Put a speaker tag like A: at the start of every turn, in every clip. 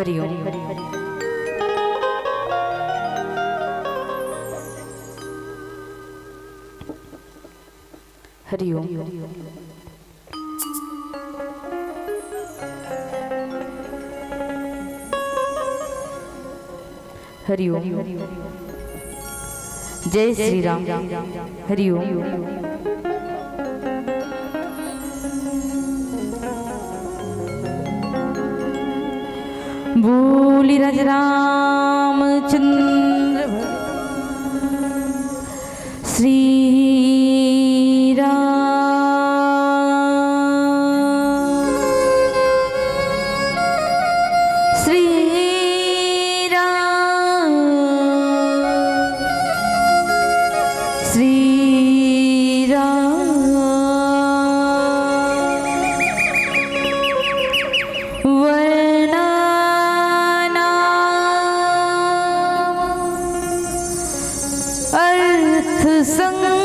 A: हरिओम। हरिओम। हरिओम। जय श्री राम। हरिओम। बोली राज रामचंद्र श्री राम। श्री राम। श्री राम। अर्थ संघाना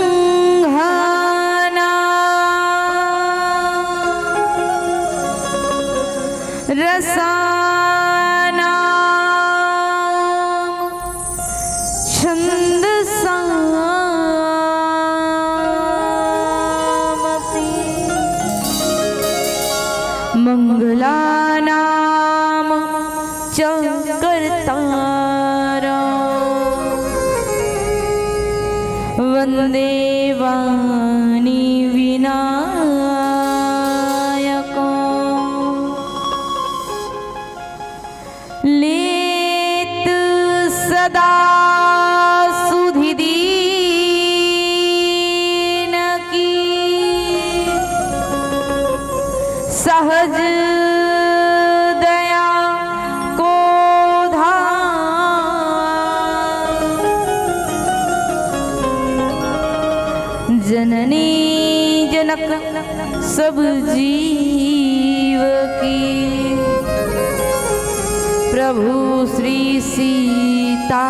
A: रसाना छंद सामपि मंगलानाम च कर्तारा वंदे वाणी विनायको लेत सदा सुधि दीन की सहज दया को जननी जनक सब जीव की प्रभु श्री सीताराम।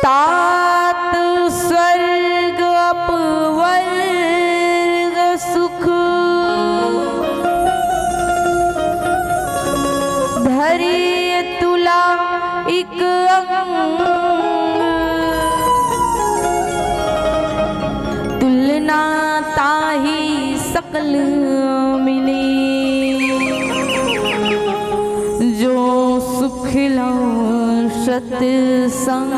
A: तात स्वर्ग अपवर्ग सुख धरि तुला इक तुलना ताही सकल मिली जो सुखिला सत्संग।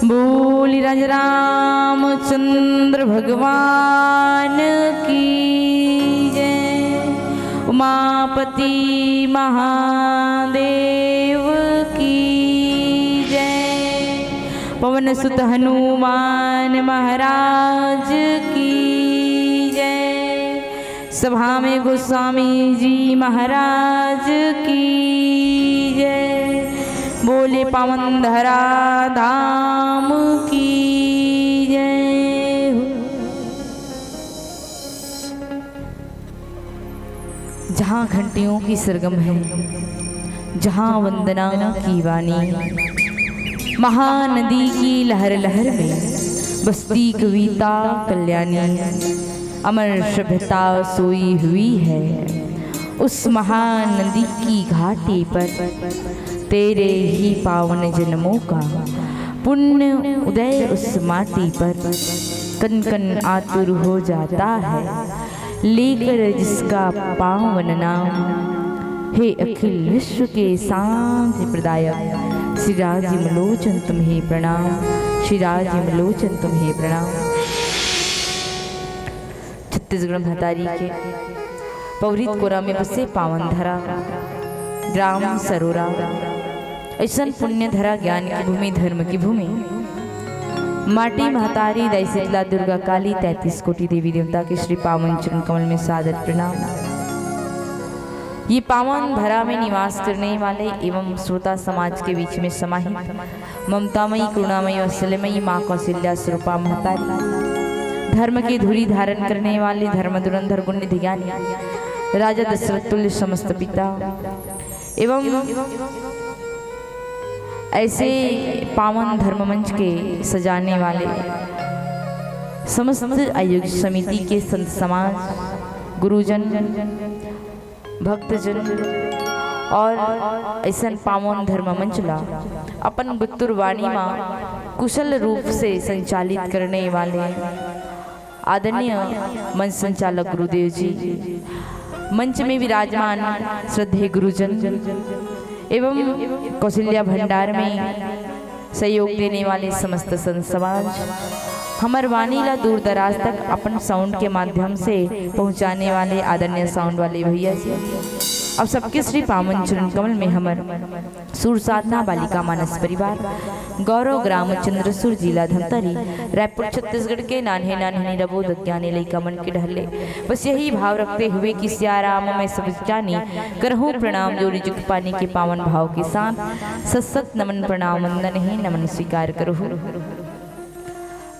A: बोली राज रामचंद्र भगवान की जय। उमापति महादेव की जय। पवन सुत हनुमान महाराज की जय। सभा में गोस्वामी जी महाराज की जय। बोले पावन धरा धाम की जय। जहाँ घंटियों की सरगम है, जहाँ वंदना की वाणी, महानदी की लहर लहर में बसती कविता कल्याणी। अमर सभ्यता सोई हुई है उस महानदी की घाटी पर। तेरे ही पावन जन्मों का पुण्य उदय उस माटी पर। कन कन आतुर हो जाता है लेकर जिसका पावन नाम। हे अखिल विश्व के शांति प्रदायक श्री राजिमलोचन तुम्हें प्रणाम। श्री राजिमलोचन तुम्हें प्रणाम। छत्तीसगढ़ महतारी के पौरित कोरा में बसे पावन धरा ग्राम सरोरा। ऐसा पुण्य धरा ज्ञान की भूमि, धर्म की भूमि। माटी महतारी दाई शीतला दुर्गा काली 33 कोटि देवी देवता के श्री पावन चरण कमल में सादर प्रणाम। ये पावन धरा में निवास करने वाले एवं श्रोता समाज के बीच में समाहित ममतामयी करुणामयी वत्सल्यमयी माँ कौशल्या स्वरूपा महतारी, धर्म की धुरी धारण करने वाले धर्म धुरंधर गुणनिधि ज्ञानी राजा दशरथ तुल्य समस्त पिता एवं ऐसे पावन धर्म मंच के सजाने वाले समस्त आयोग समिति के संत समाज, गुरुजन, भक्तजन और ऐसा पावन धर्म मंचला अपन गुत्तुर वाणी में कुशल रूप से संचालित करने वाले आदरणीय मंच संचालक गुरुदेव जी, मंच में विराजमान श्रद्धेय गुरुजन एवं कौशल्या भंडार में सहयोग देने वाले समस्त संत समाज, हमर वाणी ला दूर दराज तक अपन साउंड के माध्यम से पहुंचाने वाले आदरणीय साउंड वाले भैया जी, अब सबके श्री पावन चरण कमल में हमर सुर साधना बालिका मानस परिवार गौरव ग्राम चंद्रसूर जिला धमतरी रायपुर छत्तीसगढ़ के नान्हे नान्हे निरबोध ज्ञानी लइका मन के ढहले बस यही भाव रखते हुए कि सियाराम में सब जानी करहूँ प्रणाम जो रिजुक पानी के पावन भाव के साथ सत्सत नमन प्रणाम वंदन ही नमन स्वीकार करो।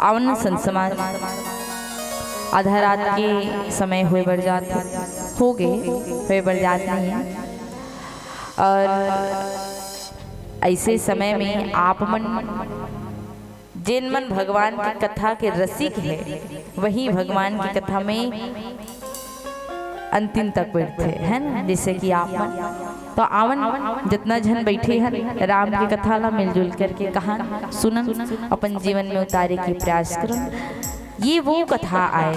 A: आवन संत समाज आधा रात के समय हुए बढ़ जाते हो गए हुए बढ़ जाते हैं और ऐसे समय में आप मन जिन मन भगवान की कथा के रसिक है वही भगवान की कथा में अंतिम तक बैठते हैं ना, जैसे कि आप मन तो आवन जितना जन बैठे हैं राम की कथा ला मिलजुल करके कहान सुनन अपन जीवन में उतारे के प्रयास करन। ये वो कथा आए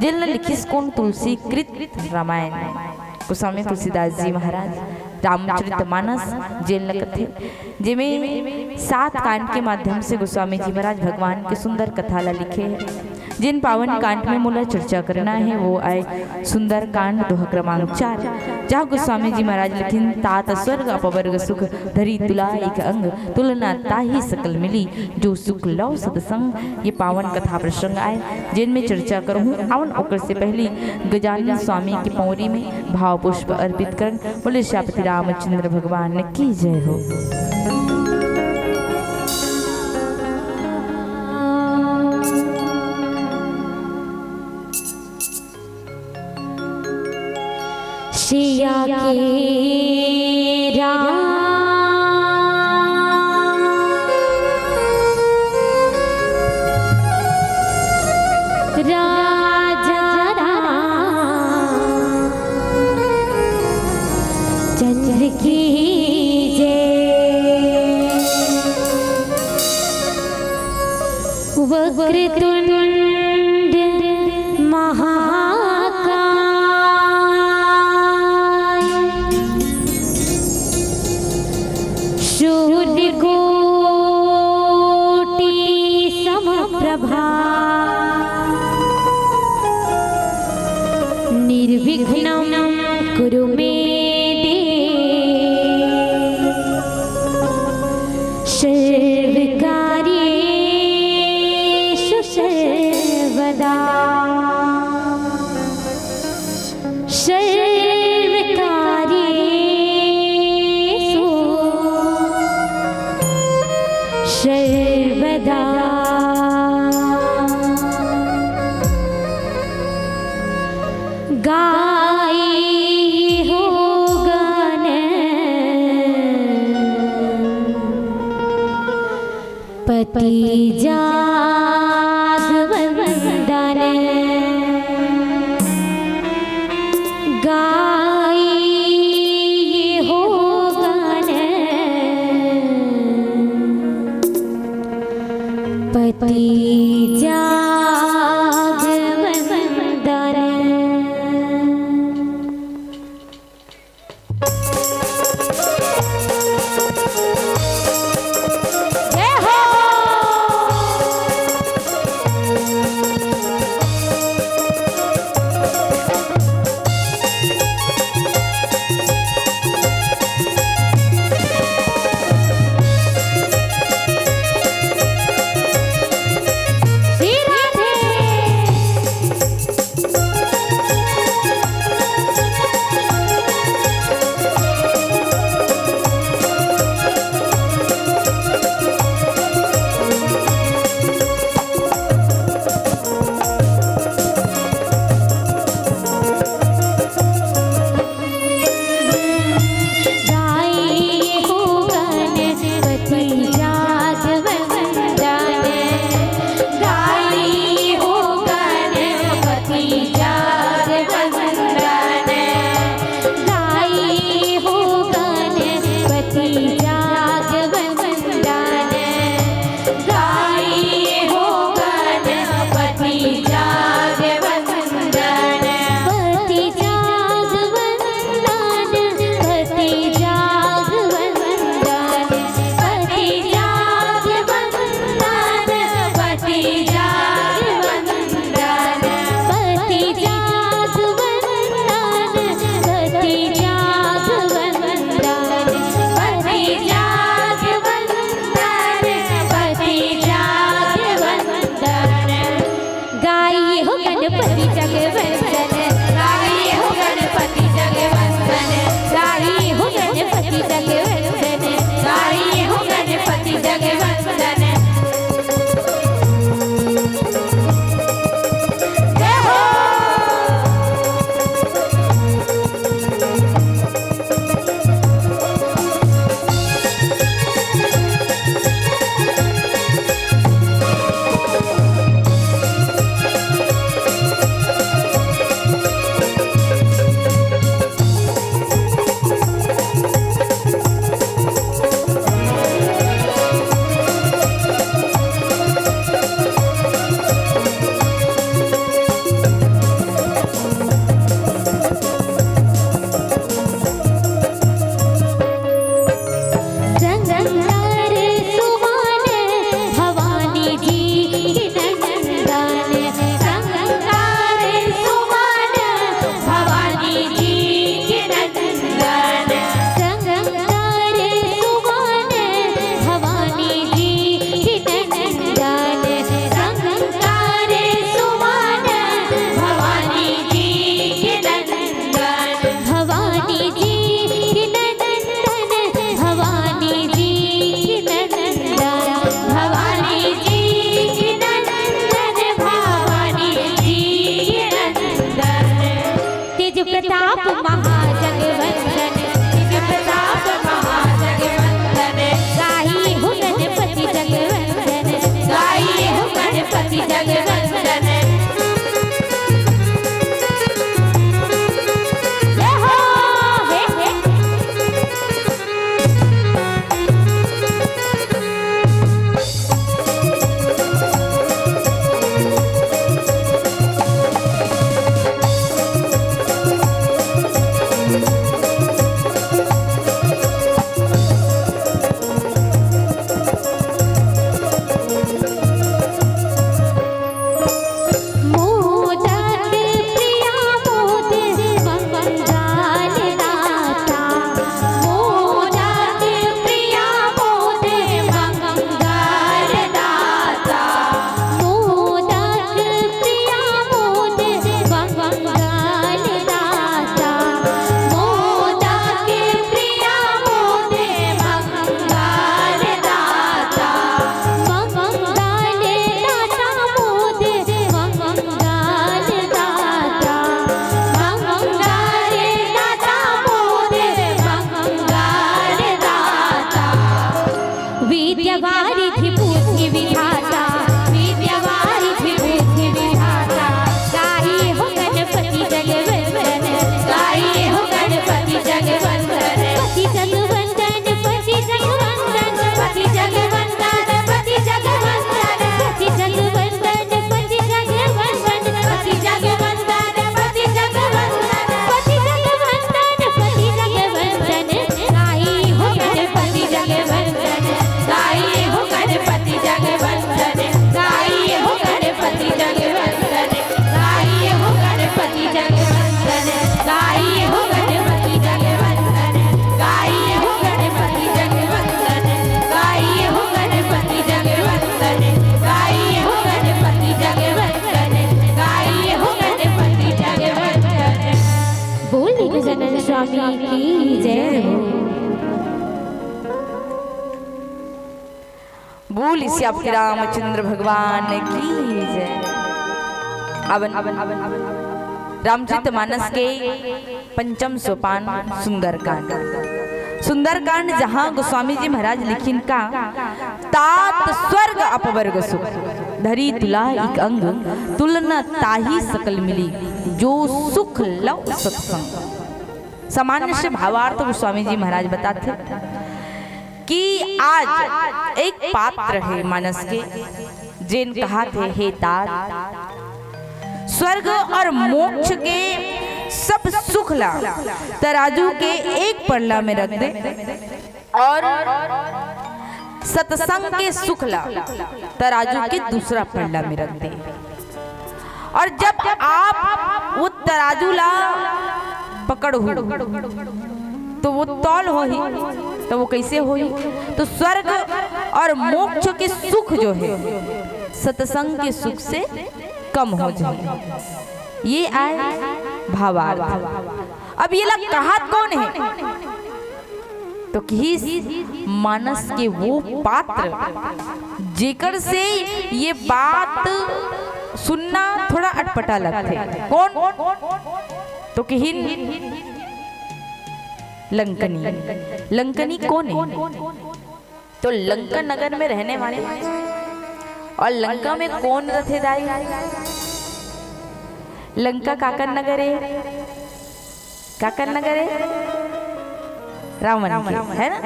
A: जिन लिखिस कौन तुलसी कृत रामायण गोस्वामी तुलसीदास जी महाराज रामचरितमानस जेल कथे जिमें 7 कांड के माध्यम से गोस्वामी जी महाराज भगवान के सुंदर कथा ला लिखे हैं। जिन पावन कांड में मूला चर्चा करना है वो आए सुंदर कांड दोहा क्रमांक 4, जहाँ गोस्वामी जी महाराज लिखिन तात स्वर्ग अपवर्ग सुख धरी तुला एक अंग तुलना ताही सकल मिली जो सुख लव सतसंग। ये पावन कथा प्रसंग आए जिनमें चर्चा करूँ आवन ओकर से पहले गजानन स्वामी की पौरी में भाव पुष्प अर्पित कर बोले श्यापति रामचंद्र भगवान की जय हो।
B: सिया के राजा चंद्र की जय। वक्रतुंड निर्विघ्नं कुरु मे देव सर्वकार्येषु सर्वदा सर्वकार्येषु सर्वदा। गाई हो गान पति जागवंदन गाई हो गान पति श्री गणपति जगवंदन, गाई हो गणपति जगवंदन, गाई हो गणपति जगवंदन, गाई हो गणपति जगवंदन। जय हो। स्वामी की जय हो।
A: बोल श्री रामचंद्र भगवान की जय। रामचरितमानस के पंचम सोपान सुंदरकांड। सुंदरकांड जहाँ गोस्वामी जी महाराज लिखिन का तात स्वर्ग अपवर्ग सुख धरी तुला एक अंग तुलना ताही सकल मिली जो सुख लव सत्संग। सामान्य से भावार्थ गोस्वामी जी महाराज बताते कि आज एक पात्र है मानस के जिन कहा थे हे तात स्वर्ग और मोक्ष के सब सुख ला तराजू के एक पल्ला में रख दे और सत्संग के सुख ला तराजू के दूसरा पल्ला में रख दे। और जब आप वो तराजू ला पकड़ हो तो वो तौल हो ही तो वो कैसे हो ही तो स्वर्ग और मोक्ष के सुख जो है सत्संग के सुख से कम हो जाए। ये आए भावार्थ। अब ये लोग कहात कौन है? तो कि मानस के वो पात्र जेकर से ये बात सुनना थोड़ा अटपटा लगते। कौन? तो कि लंकनी। लंकनी कौन है? तो लंका नगर में रहने वाले। और लंका में कौन रथेदारी? लंका काकर नगर है। काकर नगर है रावण है ना?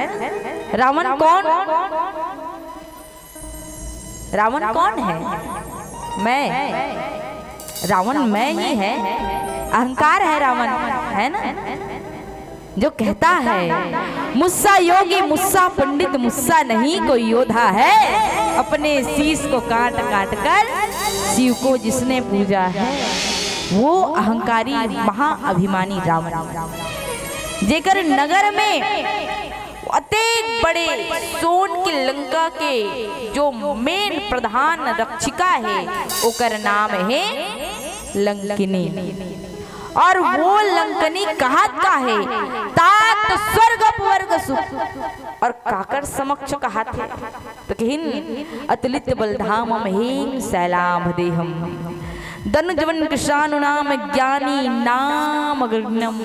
A: रावण कौन? रावण कौन है? मैं। रावण मैं ही है। अहंकार है रावण, है ना? जो कहता है मुस्सा योगी, मुस्सा पंडित, मुस्सा नहीं कोई योद्धा है। अपने शीश को काट काट कर शिव को जिसने पूजा है, वो अहंकारी महाअभिमानी रावण। जेकर नगर में अति बड़े सोन की लंका के जो मेन प्रधान रक्षिका है, ओकर नाम है लंकिनी। और वो लंकनी कहात का है? तात स्वर्ग अपवर्ग सुख। और काकर समक्ष कहात है? तो कहिन अतुलित बलधाम महेम शैलाभ देहम धनुजवन कृषाणु नाम ज्ञानी नाम अग्रगण्यम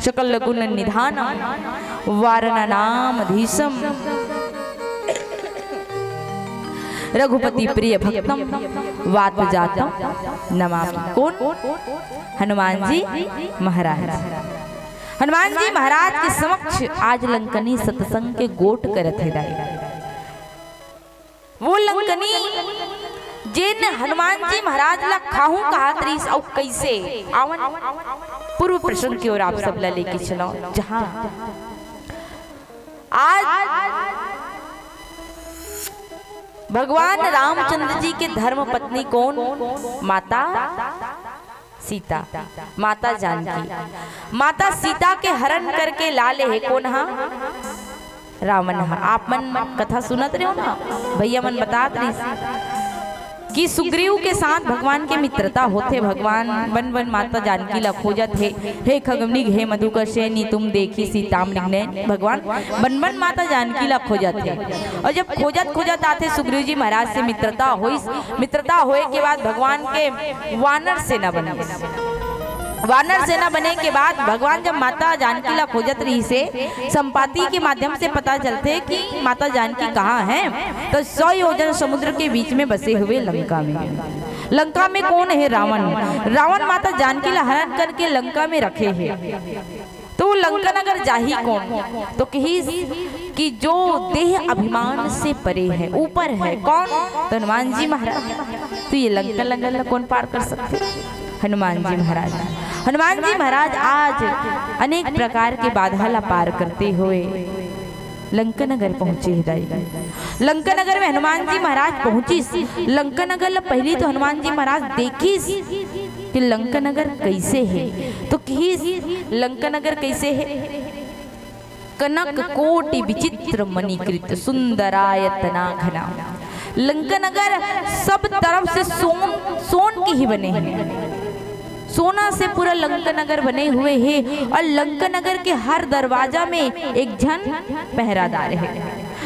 A: सकल गुण निधानम वारण नाम धीशम रघुपति प्रिय भक्तम वात जातम नमामि। कौन? हनुमान जी महाराज। हनुमान जी महाराज के समक्ष आज लंकनी सत्संग के गोट करत है। वो लंकनी जिन हनुमान जी महाराज ला खाहू कहा तरीस और कैसे आवन पूर्व प्रश्न की ओर आप सब ला लेके चलो। जहां आज भगवान रामचंद्र जी के धर्म पत्नी कौन? माता सीता, माता जानकी। माता सीता के हरण करके लाले है कौन? हा रावण। आप मन कथा सुनत रहे हो ना, भैया मन बतात रही कि सुग्रीव के साथ भगवान के मित्रता होते। भगवान वन वन माता जानकी ला खोजत है। हे खगमनिग हे मधुकर सेनी तुम देखी सीताम निघने। भगवान वन वन माता जानकी ला खोजत है। और जब खोजत खोजत आते सुग्रीव जी महाराज से मित्रता हुई। मित्रता होए के बाद भगवान के वानर सेना बने। वानर सेना बने के बाद भगवान जब माता जानकी ला खोजत रही से संपाति के माध्यम से पता चलते कि माता जानकी कहाँ हैं। तो 100 योजन समुद्र के बीच में बसे हुए लंका में। लंका में कौन है? रावण। रावण माता जानकी ला हरण करके लंका में रखे हैं। तो लंका नगर जाही कौन? तो कि जो देह अभिमान से परे है, ऊपर है। कौन? तो हनुमान जी महाराज। तो ये लंका नगर कौन पार कर सकते? हनुमान जी महाराज। हनुमान जी महाराज आज अनेक प्रकार के बाधा ला पार करते हुए लंका नगर पहुंचे। लंका नगर में हनुमान जी महाराज पहुंची। लंका नगर ला पहली तो हनुमान जी महाराज देखी कि लंका नगर कैसे है। तो कि लंका नगर कैसे है? कनक कोटि विचित्र मणिकृत सुंदरायतना घना। लंका नगर सब तरफ से सोन के ही बने हैं। सोना से पूरा लंका नगर बने हुए हैं। और लंका नगर के हर दरवाजा में एक जन पहरादार है।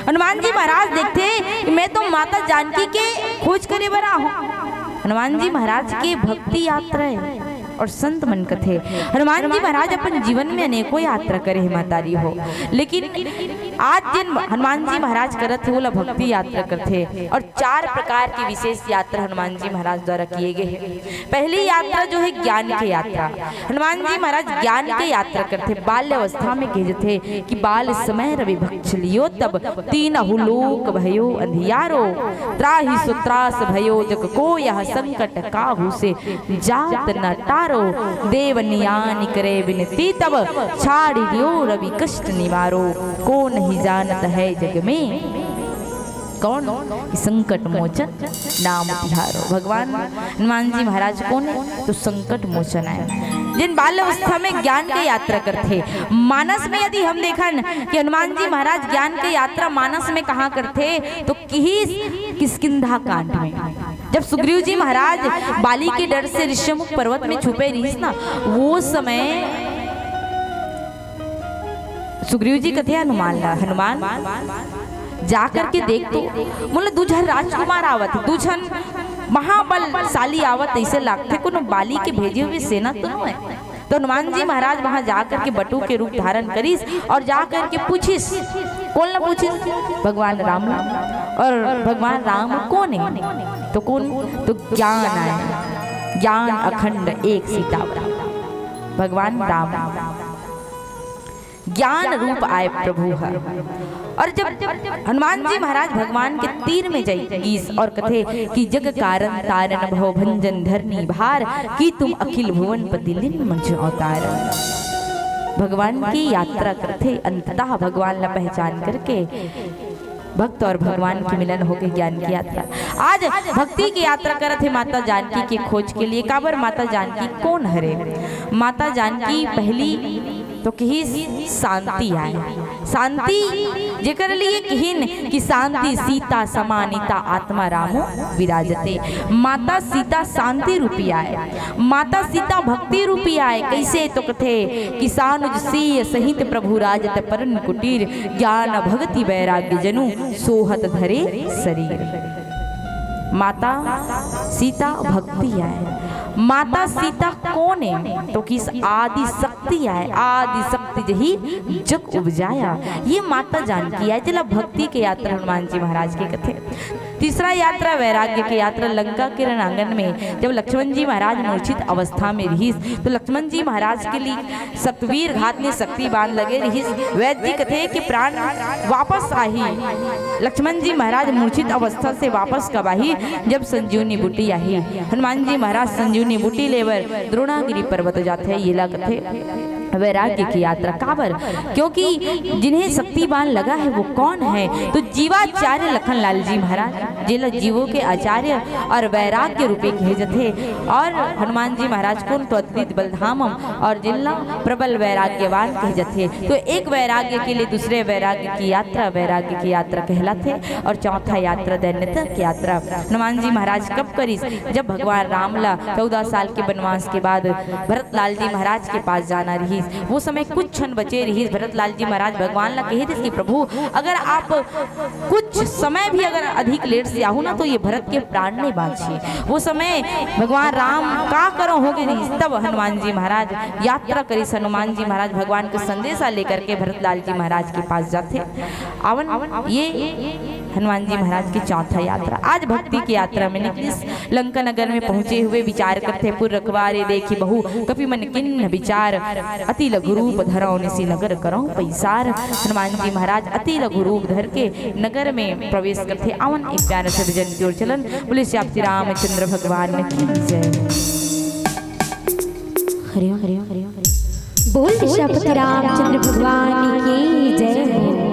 A: हनुमान जी महाराज देखते मैं तो माता जानकी के खोज करे बना हूँ। हनुमान जी महाराज के भक्ति यात्रा है और संत मन कथे। हनुमान जी महाराज अपन जीवन में अनेकों यात्रा करे है मातारी हो। लेकिन आज जिन हनुमान जी महाराज करत है वो भक्ति यात्रा करते। और 4 प्रकार की विशेष यात्रा हनुमान जी महाराज द्वारा किए गए हैं। पहली यात्रा जो है ज्ञान की यात्रा। हनुमान जी महाराज ज्ञान की यात्रा करते। बाल्य अवस्था में कहते कि बाल समय रवि भक्ष लियो तब 3 अहुलोक भयो अंधियारो त्राहि सुत्रास भयो जग को यह संकट काहू से जात न टारो देव नियान करे विनती तब छाड़ियो रवि कष्ट निवारो को नहीं जानत है जग में कौन? संकट मोचन नाम तिहारो। भगवान हनुमान जी महाराज कौन है? तो संकट मोचन है। जिन बाल अवस्था में ज्ञान की यात्रा करते। मानस में यदि हम देखन कि हनुमान जी महाराज ज्ञान की यात्रा मानस में कहाँ करते तो किष्किंधा कांड में, जब सुग्रीव जी महाराज बाली के डर से ऋषिमुख पर्वत में छुपे रही ना, वो समय सुग्रीव जी कथे हनुमान जाकर के देख तो बोले दूझन राजकुमार आवत, दूझन महाबलशाली आवत, ऐसे लागते कोनो बाली के भेजे हुए सेना तो नहीं है। तो हनुमान जी महाराज वहां जाकर के बटू के रूप धारण करीस और जाकर के पूछिस, कौन ना पूछिस? भगवान राम। और भगवान राम कौन है? तो कौन? तो ज्ञान आए, ज्ञान अखंड एक सीता, भगवान राम ज्ञान रूप आए प्रभु है। और जब हनुमान जी महाराज भगवान के तीर में जाइए और कथे कि जग कारण तारन भव भंजन धरनी भार कि तुम अखिल भुवन पति लिन मंच अवतार। भगवान की यात्रा करते, अंततः भगवान ला पहचान करके भक्त और भगवान के मिलन हो गए, ज्ञान की यात्रा। आज भक्ति की यात्रा करत है माता जानकी की खोज के लिए। काबर माता जानकी कौन हरे? माता जानकी पहली तो कही शांति आए, शांति जेकर लिए कहिन कि शांति सीता समानिता आत्मा रामो विराजते। माता सीता शांति रूपी आए, माता सीता भक्ति रूपी आए। कैसे? तो कथे किसानुज सिंह सहित प्रभु राजत परन कुटीर ज्ञान भक्ति वैराग्य जनु सोहत धरे शरीर। माता सीता भक्ति आए। माता सीता कौन है? तो किस आदि शक्ति आए, आदि शक्ति जही जग उपजाया। ये माता जानकी है। चला भक्ति के यात्रा हनुमान जी महाराज के कथे। तीसरा यात्रा वैराग्य की यात्रा। लंका के रणांगन में जब लक्ष्मण जी महाराज मूर्छित अवस्था में रहीस तो लक्ष्मण जी महाराज के लिए सतवीर घात ने शक्ति बांध लगे रहीस। वैद्य जी कथे कि प्राण वापस आही। लक्ष्मण जी महाराज मूर्छित अवस्था से वापस कब आही? जब संजीवनी बूटी आई। हनुमान जी महाराज संजीवनी बूटी लेवर द्रोणागिरी पर्वत जाते हैं। ये ला कथे वैराग्य की यात्रा। काबर? क्योंकि जिन्हें शक्तिवान लगा है वो कौन है? तो जीवाचार्य लखनलाल जी महाराज जिला जीवों के आचार्य और वैराग्य रूपे कहे जाते। और हनुमान जी महाराज कौन? तो अद्वित बलधामम और जिला प्रबल वैराग्यवान कहे जाते। तो एक वैराग्य के लिए दूसरे वैराग्य की यात्रा वैराग्य की यात्रा कहलाते। और चौथा यात्रा दैन्यता की यात्रा हनुमान जी महाराज कब करीस? जब भगवान रामला 14 साल के वनवास के बाद भरतलाल जी महाराज के पास जाना रही। वो समय कुछ क्षण बचे रही। भरतलाल जी महाराज भगवान ला कहे थे कि प्रभु अगर आप कुछ समय भी अगर अधिक लेट से आहू ना तो ये भरत के प्राण नहीं बाँचे। वो समय भगवान राम का करो हो गए। तब हनुमान जी महाराज यात्रा करी। हनुमान जी महाराज भगवान का संदेशा लेकर के भरतलाल जी महाराज के पास जाते। आवन ये हनुमान जी महाराज की चौथा यात्रा। आज भक्ति की यात्रा में निकली। लंका नगर में पहुंचे हुए विचार करते पुर रखवारे देखी बहु कपि मन किन्न विचार अति लघु रूप धरो निसी नगर करो पैसार। हनुमान जी महाराज अति लघु रूप धर के नगर में प्रवेश करते। आवन एक प्यारे से भजन की ओर चलन। बोले श्री रामचंद्र भगवान की जय।
B: हरिओम हरिओम हरिओम बोल श्री रामचंद्र भगवान की जय।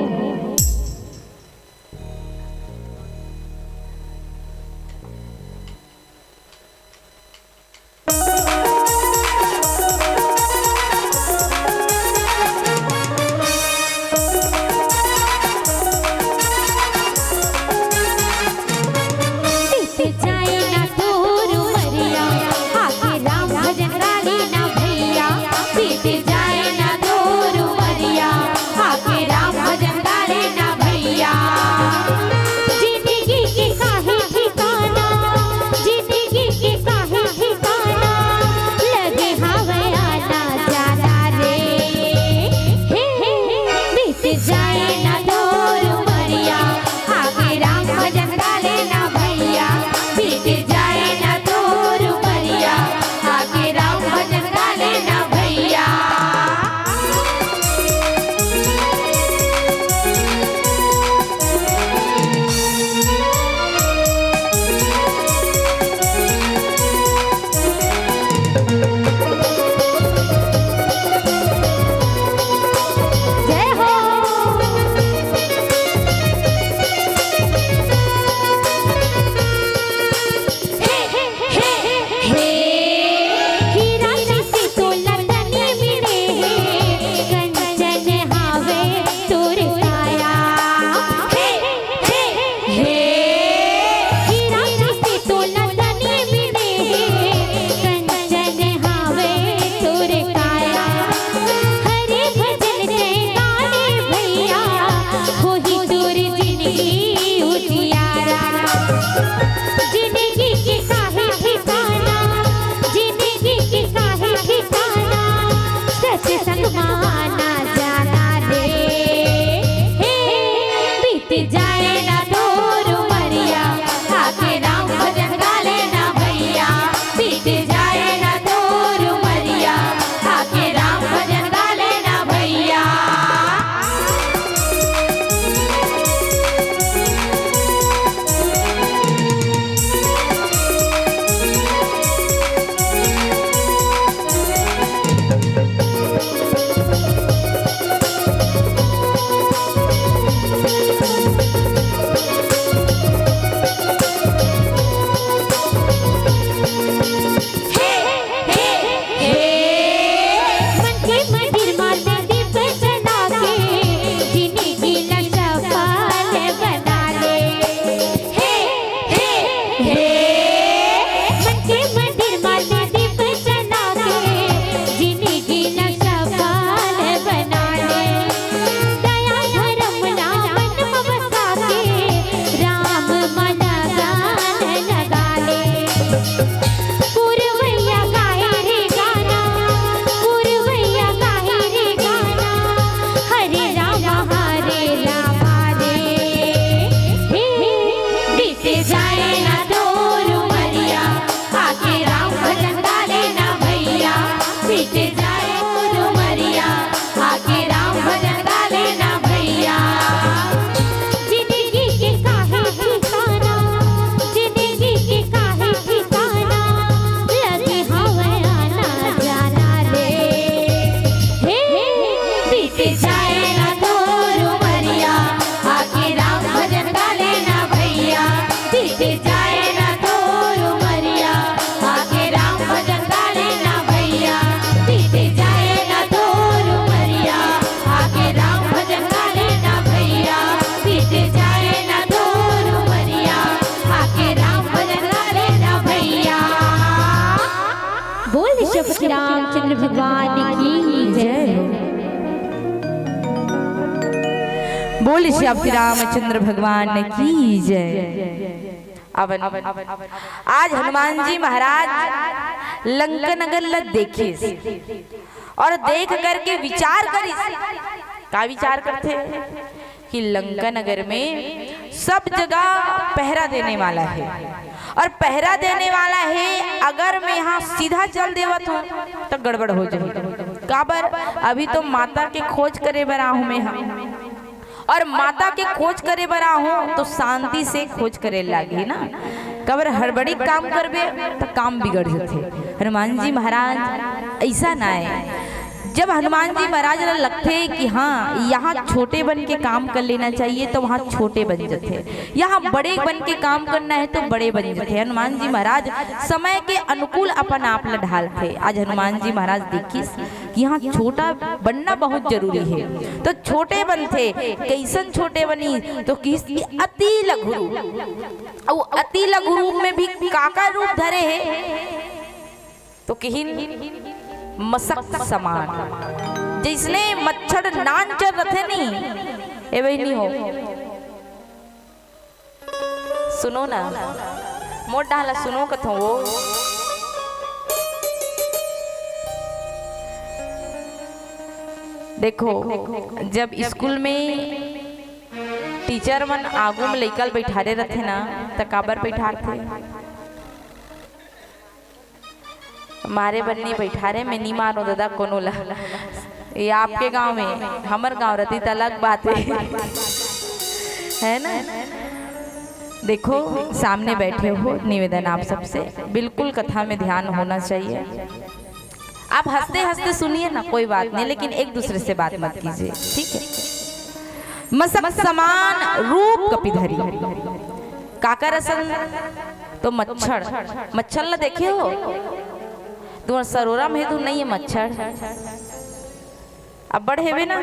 B: राम मन के मंदिर माथे दीप जला के जिंदगी न सफल बना ले। दया धर्म नाम बसा के राम मन गान लगा ले। पुरवैया गाए रे गाना, पुरवैया गाए रे गाना, हरे राम रे। बीते जाए ना दूर उमरिया, आके राम भजन गा लेना भैया। बीते जाए दूर उमरिया, आके राम भजन गा लेना भैया। जिंदगी के काहे ठिकाना, जिंदगी के काहे ठिकाना, लगे हवे आना जाना रे। बीते जाए ना दूर उमरिया, आके राम भजन गा लेना भैया। बीते जाए ना दूर उमरिया, आके राम भजन गा लेना भैया। बीते जाए ना दूर उमरिया, आके राम भजन गा लेना भैया। बीते जाए ना दूर उमरिया, आके राम भजन गा लेना भैया। बोल श्री रामचंद्र भगवान की जय।
A: बोल श्री रामचंद्र भगवान की जय। आज हनुमान जी महाराज लंका नगर लग देखे और देख करके विचार करी। का विचार करते कि लंका नगर में सब जगह पहरा देने वाला है और पहरा देने वाला है। अगर मैं यहाँ सीधा चल देवत हूँ तो गड़बड़ हो जाएगी। काबर अभी तो माता के खोज करे बना हूँ मैं यहाँ, और माता के खोज करे बना हूँ तो शांति से खोज करे लागी ना। कबर हड़बड़ी काम करबे तो काम बिगड़ जाते। हनुमान जी महाराज ऐसा ना है। जब हनुमान जी महाराज लगते कि हाँ यहाँ छोटे बन के काम कर लेना चाहिए तो वहाँ छोटे बन जाते, यहाँ बड़े बन के काम करना है तो बड़े बन जाते। हनुमान जी महाराज समय के अनुकूल अपन आप ढालते। आज हनुमान जी महाराज देखिए कि यहाँ छोटा बनना बहुत जरूरी है तो छोटे बनते। कैसन छोटे बनी तो किस अति लघु रूप, और अति लघु रूप में भी काका रूप धरे है तो कहीं मसक समान। जिसने मच्छर नान चर रथे नहीं ए वही नहीं हो। सुनो ना मोट डाला सुनो कथो वो। देखो जब स्कूल में टीचर मन आगू में लइकल बैठारे रहते ना त काबर बैठारथे। मारे बन्नी बैठारे में नहीं मानो दादा कोनो ला। ये आपके गांव में, हमर गांव रहती तो अलग बात है ना। देखो सामने बैठे हो, निवेदन आप सबसे बिल्कुल कथा में ध्यान होना चाहिए। आप हंसते हंसते सुनिए ना कोई बात नहीं, लेकिन एक दूसरे से बात मत कीजिए, ठीक है। मसक समान रूप कपिधरी काकर असन तो मच्छर। मच्छर ला देखे हो तुम सरोरा में तो नहीं है मच्छर। अब बड़ हेवे ना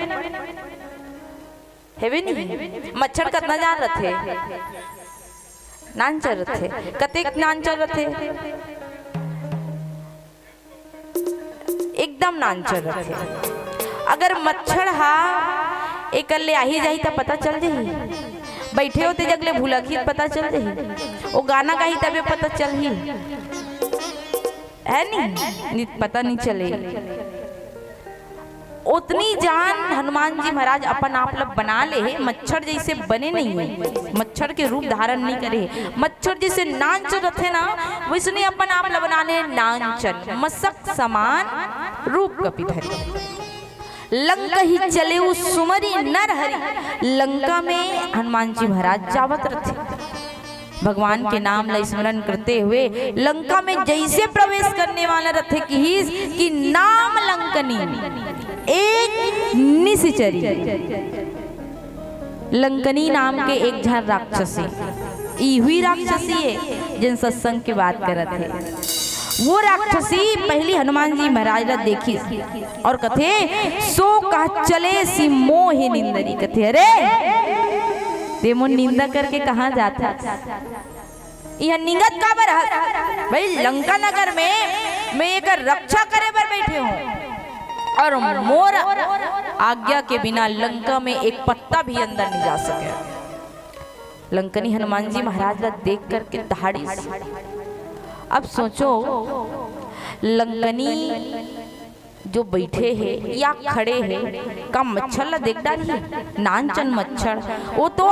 A: हेवे नहीं। मच्छर कितना जान रथे नान चल रथे कतेक नान चल रथे एकदम नान चल रथे। अगर मच्छर हा एक ले आही जाही तो पता चल जाही। बैठे होते जगले भूलखी पता चल जाही। वो गाना गाही तबे पता चल ही है नहीं पता नहीं चले। उतनी जान हनुमान जी महाराज अपन आप लोग बना ले है। मच्छर जैसे बने नहीं है, मच्छर के रूप धारण नहीं करे। मच्छर जैसे नांचन रहते ना वैसे अपन आप लोग बना ले नांचन। मसक समान रूप कपिधरी लंका ही चले उस सुमरी नर हरि। लंका में हनुमान जी महाराज जावत रहते भगवान के नाम ला स्मरण करते हुए। लंका में जैसे प्रवेश करने वाला रथे कि नाम लंकनी एक निशिचरी। लंकनी नाम के एक झर राक्षसी, ई हुई राक्षसी है जिन सत्संग की बात कर रहे थे। वो राक्षसी पहली हनुमान जी महाराज ला देखी और कथे सो कह चले सी मोह निंदरी। कथे अरे तेमो निंदा करके कहाँ जाता। यह निगत का बर भाई लंका नगर में मैं एक रक्षा करे बर बैठे हूँ और मोर आज्ञा के बिना लंका में एक पत्ता भी अंदर नहीं जा सके। लंकनी हनुमान जी महाराज ला देख करके दहाड़ी। अब सोचो लंकनी जो बैठे हैं या खड़े हैं का मच्छर ला देख डाली, नानचन मच्छर, वो तो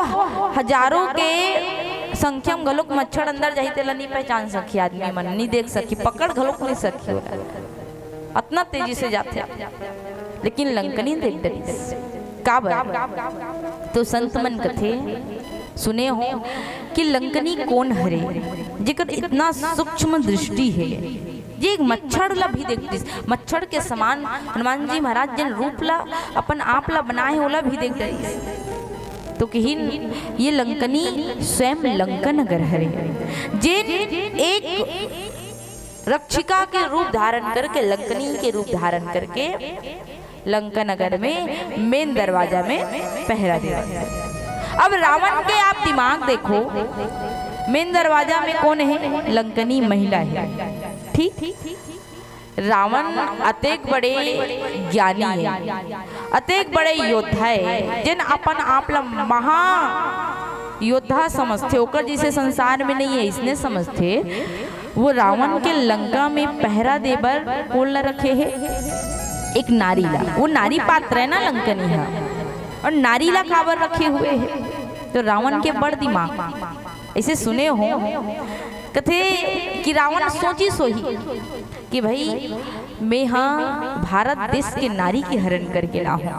A: हजारों के संख्या में गलोक मच्छर अंदर जाही तेला नहीं पहचान सकी, आदमी मन नहीं देख सकी, पकड़ गलोक नहीं सकी, इतना तेजी से जाते। लेकिन लंकनी देख डरी का बर? तो संत मन कथे सुने हो कि लंकनी कौन हरे जेकर इतना सूक्ष्म दृष्टि है, ये एक मच्छर ला भी देखती, मच्छर के समान हनुमान जी महाराज जिन रूप ला अपन आप ला बनाए ओला भी देख डरी। तो कहीं ये लंकनी स्वयं लंका नगर हरे जिन एक रक्षिका के रूप धारण करके, लंकनी के रूप धारण करके लंका नगर में मेन दरवाजा में पहरा दिया। अब रावण के आप दिमाग देखो, मेन दरवाजा में कौन है? लंकनी महिला है, ठीक। रावण अतेक बड़े ज्ञानी है, अतेक बड़े योद्धा है, जिन अपन आप ला महा योद्धा समझते, ओकर जिसे संसार में नहीं है इसने समझते। वो रावण के लंका में पहरा देबर कौन ला रखे है? एक नारी ला। वो नारी पात्र है ना लंकनी है, और नारी ला काबर रखे हुए है? तो रावण के बड़ दिमाग ऐसे सुने हो कथे कि रावण सोची सोही कि भाई मैं हाँ भारत देश के नारी के हरण करके ला हूँ,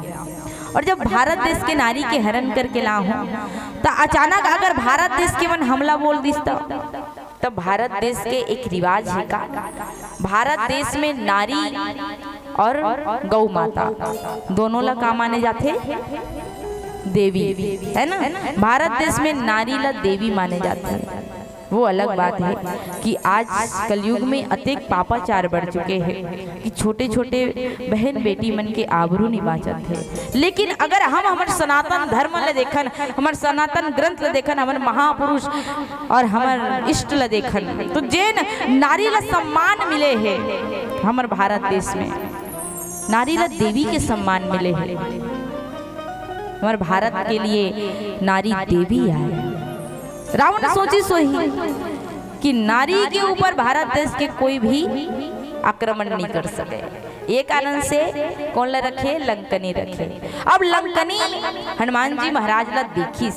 A: और जब भारत देश के नारी के हरण करके ला हूँ तो अचानक अगर भारत देश के मन हमला बोल दिसता, तो भारत देश के एक रिवाज है का, भारत देश में नारी और गौ माता दोनों ला का माने जाते? देवी, है ना। भारत देश में नारी ला देवी माने जाते हैं। वो अलग बात है कि आज कलयुग में अतेक पापाचार बढ़ चुके हैं कि छोटे छोटे बहन बेटी मन के आबरू नहीं बाचत है। लेकिन अगर हम हमारे सनातन धर्म ले देखन, हमारे सनातन ग्रंथ ले देखन, हमारे महापुरुष और हमारे इष्ट ले देखन, तो जेन नारी ला सम्मान मिले है हमारे भारत देश में, नारी ला देवी के सम्मान मिले है। हमारे भारत के लिए नारी देवी है। रावण सोची सोही कि नारी के ऊपर भारत देश के कोई भी आक्रमण नहीं कर सके, ये कारण से कौन ला रखे? लंकनी रखे। अब लंकनी हनुमान जी महाराज ला देखी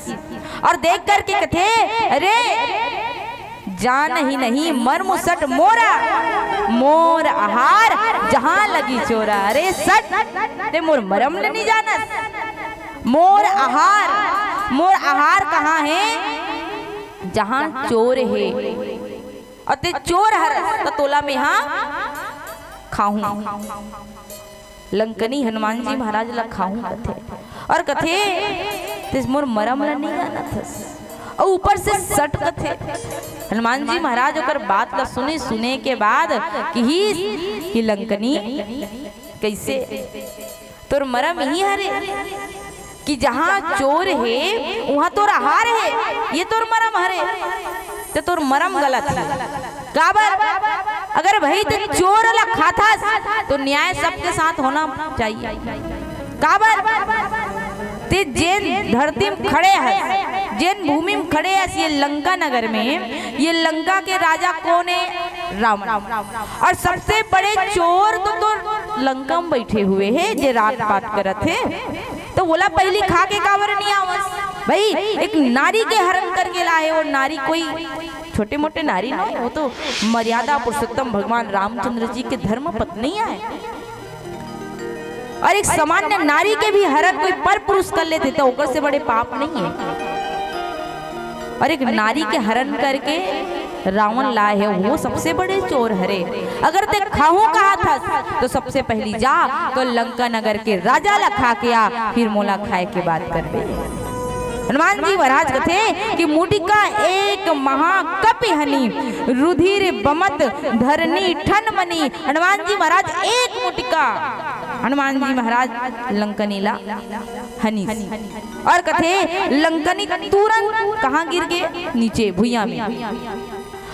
A: और देख करके कथे, अरे जान ही नहीं मर मुसट मोरा, मोर आहार जहां लगी चोरा। अरे सट ते मोर मरम नहीं जानत, मोर आहार कहाँ है? जहां चोर है, अते चोर हर तो तोला में हाँ खाऊं। लंकनी हनुमान जी महाराज ला खाऊं कथे, और कथे तिस मोर मरम ला नहीं जाना थस, और ऊपर से सट कथे। हनुमान जी महाराज ओकर बात ला सुने के बाद कि लंकनी कैसे तोर मरम ही हरे कि जहाँ चोर है वहाँ तोर आहार है, ये तोर मरम हरे। तो तोर मरम गलत है काबर? अगर भाई तो चोर ला खाता तो न्याय सबके साथ होना चाहिए। काबर ते जेन धरती में खड़े हैं, जेन भूमि में खड़े हैं, ये लंका नगर में, ये लंका के राजा कौन है? रावण। और सबसे बड़े चोर तो लंका में बैठे हुए हैं, जे रात पात करत है। तो बोला पहली खा के काबर नहीं आवस? भाई एक नारी के हरण करके लाए, और नारी कोई छोटे मोटे नारी नहीं, वो तो मर्यादा पुरुषोत्तम भगवान रामचंद्र जी के धर्म पत्नी है। और एक सामान्य नारी के भी हरण कोई पर पुरुष कर लेते तो ओकर से बड़े पाप नहीं है। और एक नारी के हरण करके रावण लाए है, वो सबसे बड़े चोर हरे। अगर ते खाऊं कहा था तो सबसे पहली जा तो लंका नगर के राजा ला खा के आ, फिर मोला खाए के बात कर बे। हनुमान जी महाराज कथे कि मुटिका एक महाकपि हनी, रुधिर बमत धरनी ठन मनी। हनुमान जी महाराज एक मुटिका हनुमान जी महाराज लंकनी ला हनी, और कथे लंकनी तुरंत कहाँ गिर गए? नीचे भुइया में।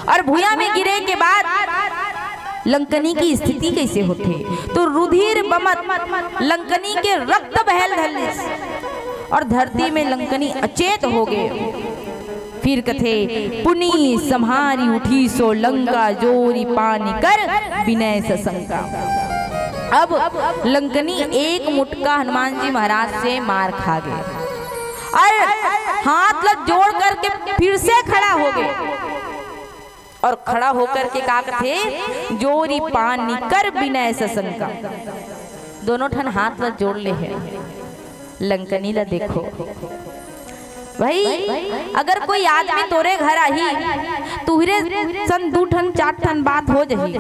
A: और भूया में गिरे के बाद लंकनी की स्थिति कैसे होते? तो रुधिर बमत लंकनी के रक्त बहल धलिस और धरती में लंकनी अचेत हो गए। फिर कथे पुनी सम्हारी उठी सो लंका जोरी पानी कर विनय सशंका। अब लंकनी एक मुटका हनुमान जी महाराज से मार खा गए और हाथ लग जोड़ करके फिर से खड़ा हो गए और खड़ा होकर के का थे जोरी पानी कर विनय सशंका। दोनों ठन हाथ लग जोड़ ले है। लंकनी ला देखो भाई, अगर कोई आदमी तोरे घर आही तुहरे सन 2 ठन 4 ठन बात हो जही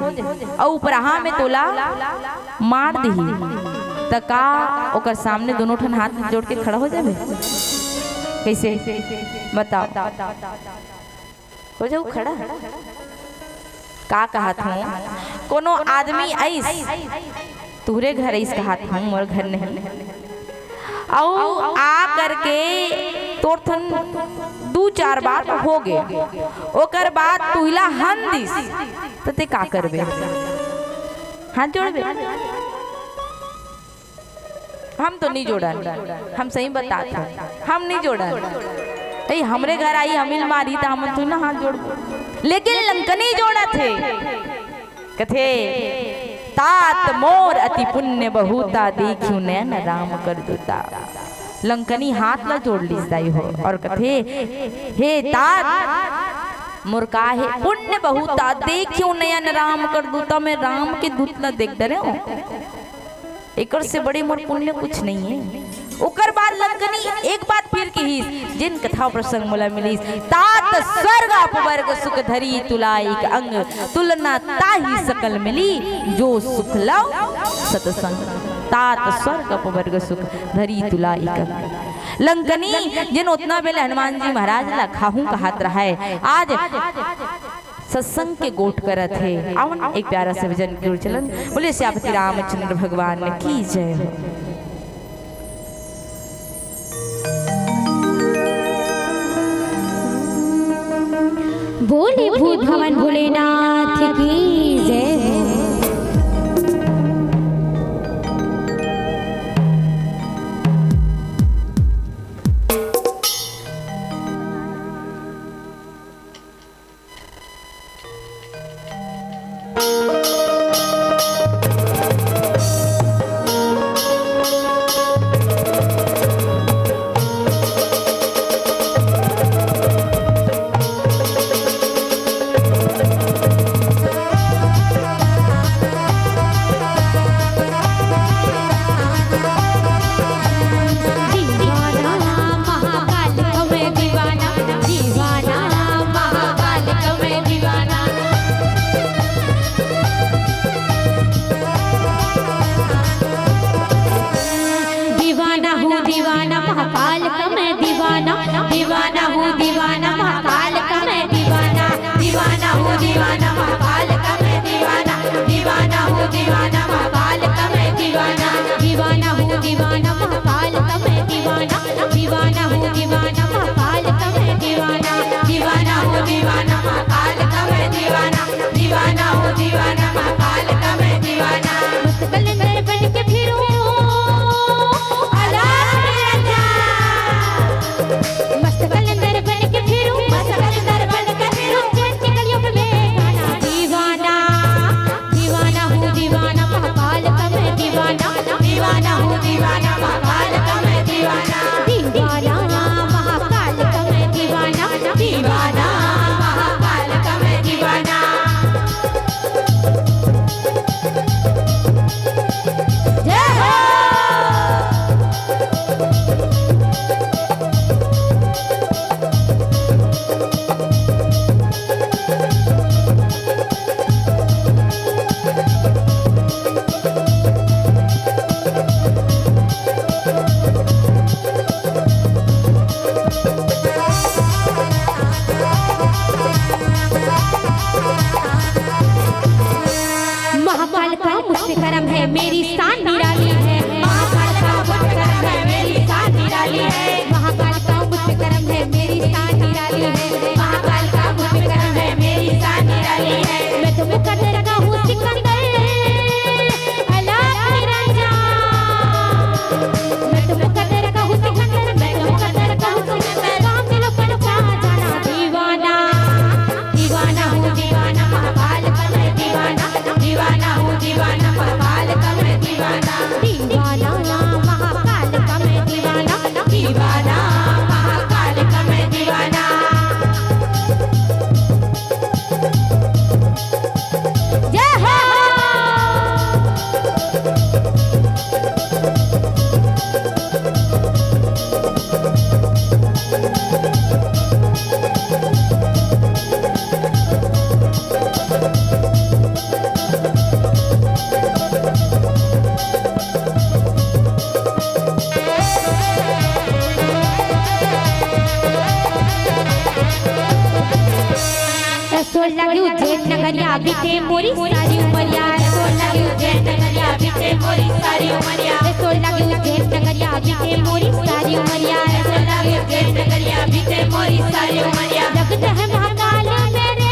A: और उपरहा में तोला मार दही त का ओकर सामने दोनों ठन हाथ जोड़ के खड़ा हो जाबे? कैसे बताओ? हो जाऊ खड़ा? का कहत हूँ कोनो आदमी ऐस तुहरे घर ऐस कहत हूँ, मोर घर नहीं आओ आ करके तोर थन 2-4 बात हो गए ओकर बाद तुहिला हन दिस तो ते का करबे? हाथ जोड़बे? हम तो नहीं जोड़न, हम सही बताते हैं, हम नहीं जोड़न। हमरे घर आई अमिल मारी तो हम तू ना हाथ जोड़, लेकिन लंकनी जोड़ा थे। कथे तात मोर अति पुण्य बहुता देखियो नैन राम कर दूता। लंकनी हाथ ला जोड़ ली दाई हो और कथे हे तात मोर का है पुण्य बहुता देखियो नयन राम कर दूता। मैं राम के दूत ला देख दे रहे हो, एक से बड़े मोर पुण्य कुछ नहीं है। ओकर बाद लंकनी एक बात फिर कही जिन कथा प्रसंग मोला मिली तात स्वर्ग अपवर्ग सुख धरी तुलाइक अंग तुलना ताही सकल मिली जो सुख लव सतसंग। तात स्वर्ग अपवर्ग सुख धरी तुलाइक अंग। लंकनी जिन उतना बेले हनुमान जी महाराज ला खाहू कहत रहा है आज सत्संग के गोट करत है। आवन एक प्यारा से भजन की ओर चलन। बोले श्यापति रामचंद्र भगवान की जय हो।
B: बोले भूत भवन भोलेनाथ की जय हो।
C: महाकाल का मुझ पे करम है मेरी शान निराली है। महाकाल का मुझ पे करम है मेरी शान
B: जेठ नगरिया बीते मोरी सारी उमरिया सो लगे जेठ नगरिया बीते मोरी सारी उमरिया सो लगे जेठ नगरिया बीते मोरी सारी उमरिया सो लगे जेठ नगरिया बीते मोरी सारी उमरिया लगता है महाकाल मेरे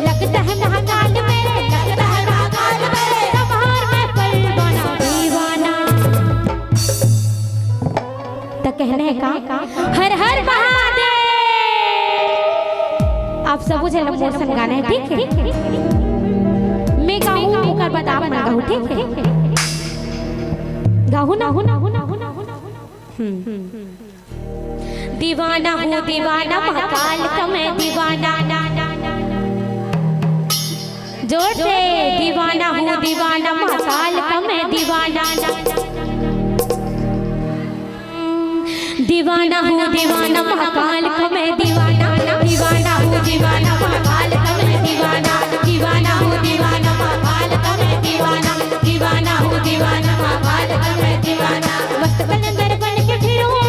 B: लगता है महाकाल मेरे लगता है महाकाल मेरे कमर में परवाना दीवाना तो कहने का हर हर महादेव। आप सब मुझे इमोशन गाना है, ठीक है? मैं गाऊं ओकर बाद आप ना गाऊं, ठीक है? गाऊं ना दीवाना हूँ दीवाना महाकाल का मैं दीवाना जोर से दीवाना हूँ दीवाना महाकाल का मैं दीवाना दीवाना हूँ दीवाना महाकाल का मैं दीवाना दीवाना हूँ दीवाना महाकाल का मैं दीवाना दीवाना हूँ दीवाना महाकाल का मैं दीवाना दीवाना हूँ दीवाना महाकाल का मैं दीवाना मस्त कलंदर बन के फिरूं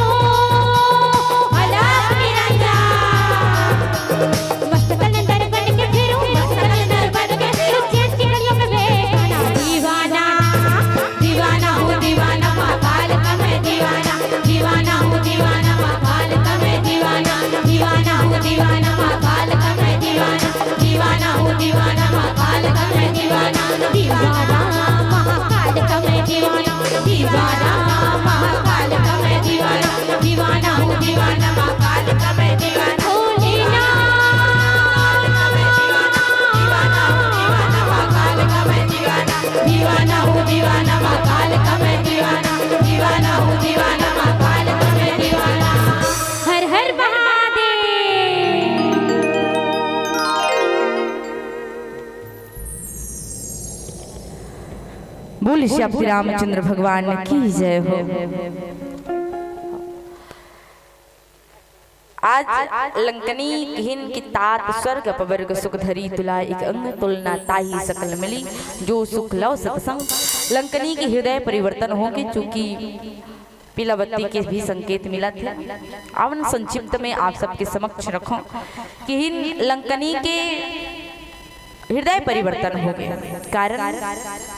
B: अलग निरंजन मस्त कलंदर बन के फिरूं मस्त कलंदर बन के फिरूं चेत की गलियों में बेगाना दीवाना दीवाना हूँ दीवाना महाकाल का मैं दीवाना दीवाना हूँ दीवाना महाकाल का मैं दीवाना दीवाना हूँ दीवाना महाकाल का मैं दीवाना दीवाना हूँ दीवाना महाकाल का मैं दीवाना दीवाना महाकाल का मैं दीवाना दीवाना महाकाल का मैं दीवाना दीवाना हूँ दीवाना महाकाल का मैं दीवाना भोलेनाथ दीवाना हूँ दीवाना महाकाल का मैं दीवाना दीवाना हूँ दीवाना महाकाल का मैं दीवाना दीवाना हूँ दीवाना महाकाल का मैं दीवाना। हर हर महादेव।
A: बोल श्री रामचंद्र भगवान की जय हो। आज लंकनी किहिन की तात स्वर्ग अपवर्ग सुख धरी तुला एक अंग तुलना ताही सकल मिली जो सुख लव सत्संग। लंकनी की हृदय परिवर्तन हो के चूंकि पीलावती के भी संकेत मिला थे। आवन संक्षिप्त में आप सबके समक्ष रखो किहिन लंकनी के हृदय परिवर्तन हो गया कारण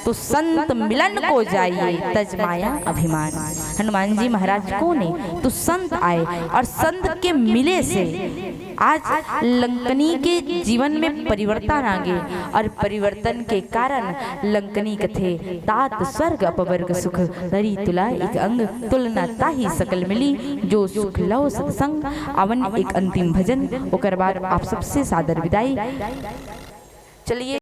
A: तो संत मिलन को जाइए तज माया अभिमान। हनुमान जी महाराज को ने तो संत आए और संत के मिले से आज लंकनी के जीवन में परिवर्तन आ गए और परिवर्तन के कारण लंकनी कथे तात स्वर्ग अपवर्ग सुख धरी तुला एक अंग तुलना ताही सकल मिली जो सुख लव सत्संग। अवन एक अंतिम भजन ओकर बाद आप सबसे सादर विदाई। चलिए।